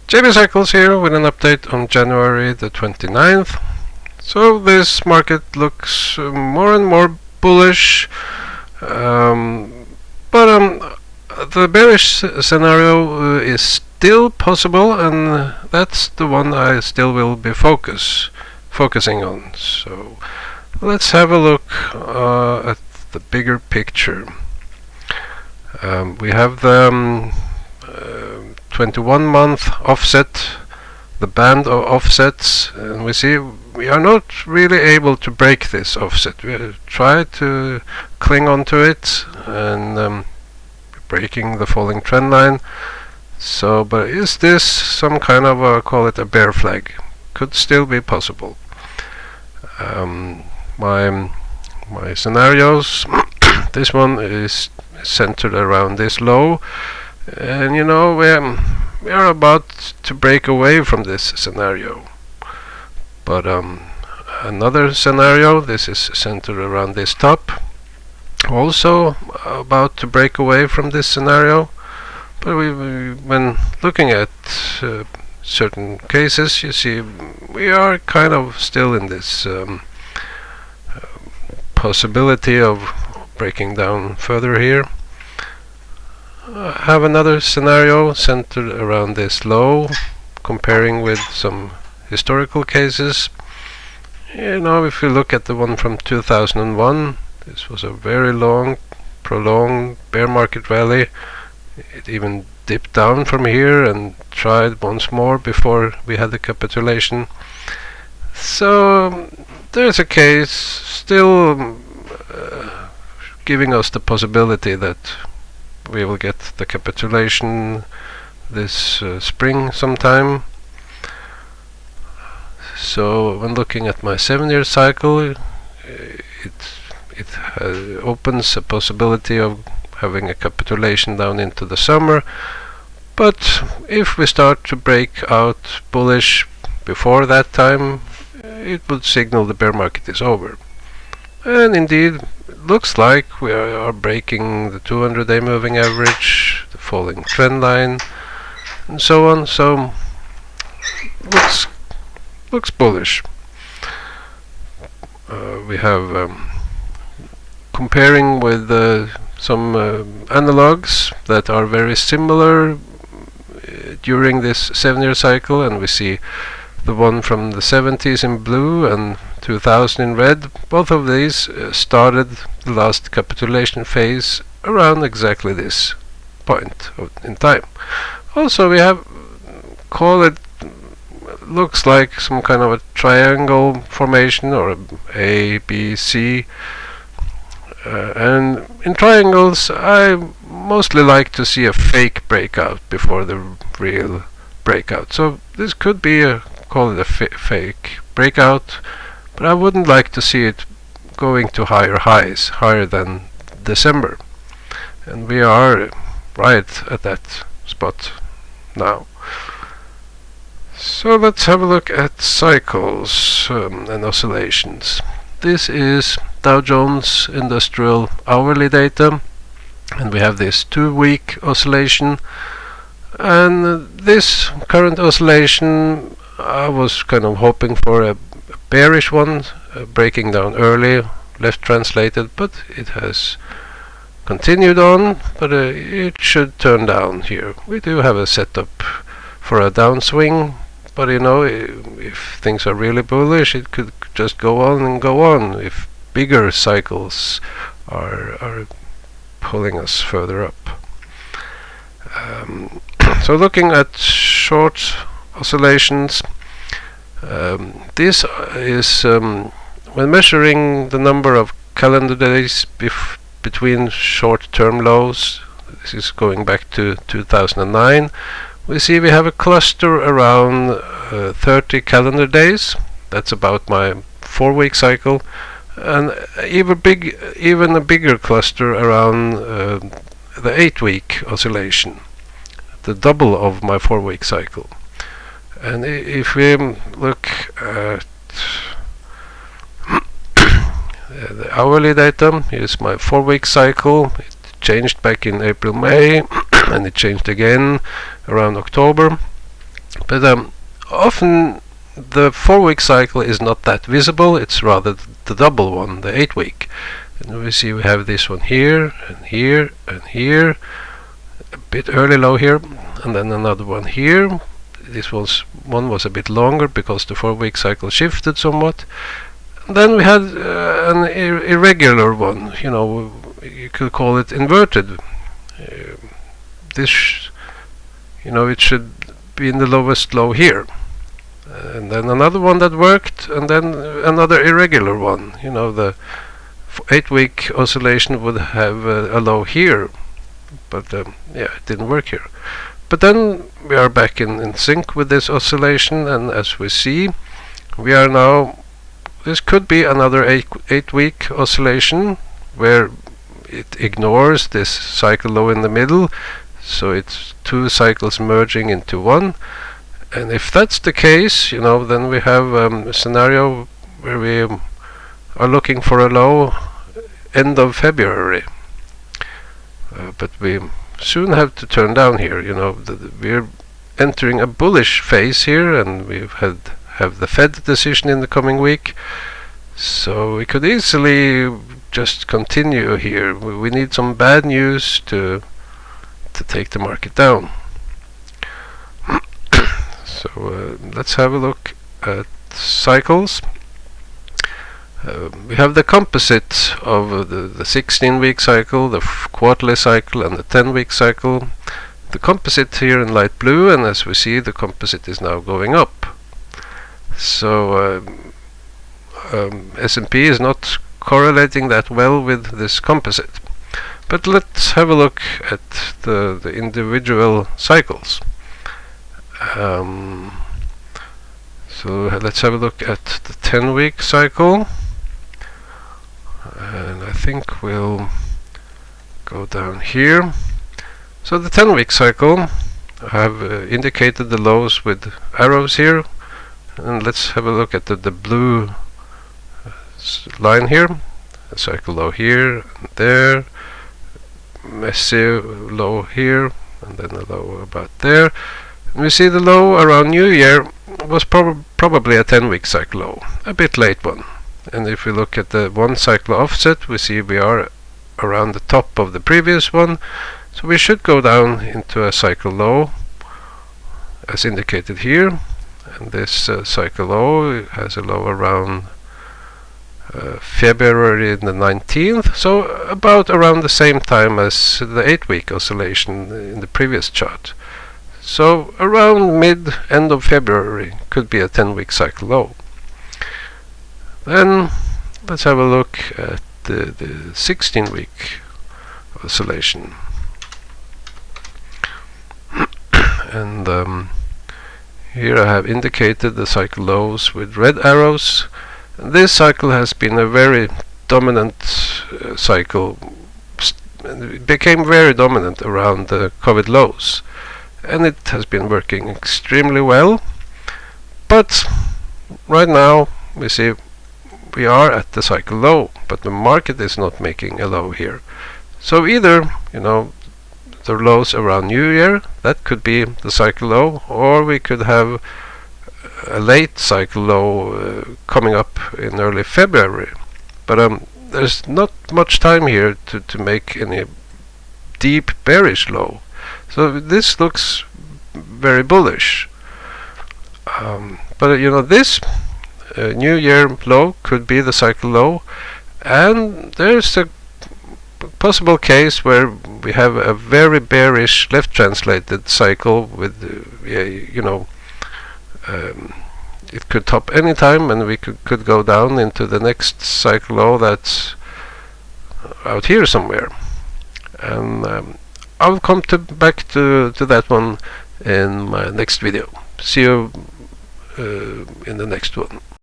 JB Cycles here with an update on January the 29th. So this market looks more and more bullish, but the bearish scenario is still possible, and that's the one I still will be focusing on. So let's have a look at the bigger picture. We have the 21-month offset, the band of offsets, and we see we are not really able to break this offset. We try to cling on to it and breaking the falling trend line. So, but is this some kind of call it a bear flag? Could still be possible. My scenarios, this one is centered around this low, and you know we are about to break away from this scenario. But another scenario, this is centered around this top, also about to break away from this scenario. But when looking at certain cases, you see we are kind of still in this possibility of breaking down further here. Have another scenario centered around this low, comparing with some historical cases. You know, if you look at the one from 2001, this was a very long, prolonged bear market rally. It even dipped down from here and tried once more before we had the capitulation. So there's a case still giving us the possibility that we will get the capitulation this spring sometime. So when looking at my 7-year cycle, it opens a possibility of having a capitulation down into the summer. But if we start to break out bullish before that time, it would signal the bear market is over. And indeed, it looks like we are breaking the 200-day moving average, the falling trend line, and so on. So looks bullish. We have comparing with some analogs that are very similar during this 7-year cycle, and we see the one from the 70s in blue and 2000 in red. Both of these started the last capitulation phase around exactly this point in time. Also, we have looks like some kind of a triangle formation, or A, B, C. And in triangles, I mostly like to see a fake breakout before the real breakout. So this could be call it a fake breakout, but I wouldn't like to see it going to higher highs, higher than December. And we are right at that spot now. So let's have a look at cycles and oscillations. This is Dow Jones Industrial hourly data, and we have this 2-week oscillation. And this current oscillation, I was kind of hoping for a bearish one, breaking down early, left translated, but it has continued on, but it should turn down here. We do have a setup for a downswing, but you know, if things are really bullish, it could just go on and go on if bigger cycles are pulling us further up. So looking at short oscillations, this is when measuring the number of calendar days between short-term lows. This is going back to 2009. We see we have a cluster around 30 calendar days. That's about my 4-week cycle, and even a bigger cluster around the 8-week oscillation, the double of my 4-week cycle. And if we look at the hourly data, here's my 4-week cycle. It changed back in April, May, and it changed again around October. But often the 4-week cycle is not that visible, it's rather the double one, the 8-week. And we see we have this one here, and here, and here, a bit early low here, and then another one here. This one was a bit longer because the 4-week cycle shifted somewhat. And then we had an irregular one, you could call it inverted. This, it should be in the lowest low here. And then another one that worked, and then another irregular one. The 8-week oscillation would have a low here, but yeah, it didn't work here. But then we are back in sync with this oscillation, and as we see, we are now, this could be another 8-week oscillation where it ignores this cycle low in the middle, so it's 2 cycles merging into one. And if that's the case, then we have a scenario where we are looking for a low end of February. But we soon have to turn down here. We're entering a bullish phase here, and we have the Fed decision in the coming week. So we could easily just continue here. We need some bad news to take the market down. So let's have a look at cycles. We have the composite of the 16-week cycle, the quarterly cycle, and the 10-week cycle. The composite here in light blue, and as we see, the composite is now going up. So S&P is not correlating that well with this composite. But let's have a look at the individual cycles. So let's have a look at the 10-week cycle, and I think we'll go down here. So the 10-week cycle, I have indicated the lows with arrows here, and let's have a look at the blue line here. A cycle low here and there, messy low here, and then a low about there. We see the low around New Year was probably a 10-week cycle low, a bit late one. And if we look at the 1 cycle offset, we see we are around the top of the previous one. So we should go down into a cycle low, as indicated here. And this cycle low has a low around February the 19th, so about around the same time as the 8-week oscillation in the previous chart. So around end of February could be a 10-week cycle low. Then let's have a look at the 16-week oscillation. And here I have indicated the cycle lows with red arrows. This cycle has been a very dominant cycle. It became very dominant around the COVID lows, and it has been working extremely well. But right now we see we are at the cycle low, but the market is not making a low here. So either the lows around New Year, that could be the cycle low, or we could have a late cycle low coming up in early February. But there's not much time here to make any deep bearish low. So this looks very bullish. But this New Year low could be the cycle low, and there's a possible case where we have a very bearish left translated cycle with it could top any time, and we could go down into the next cycle low that's out here somewhere. And I'll come back to that one in my next video. See you in the next one.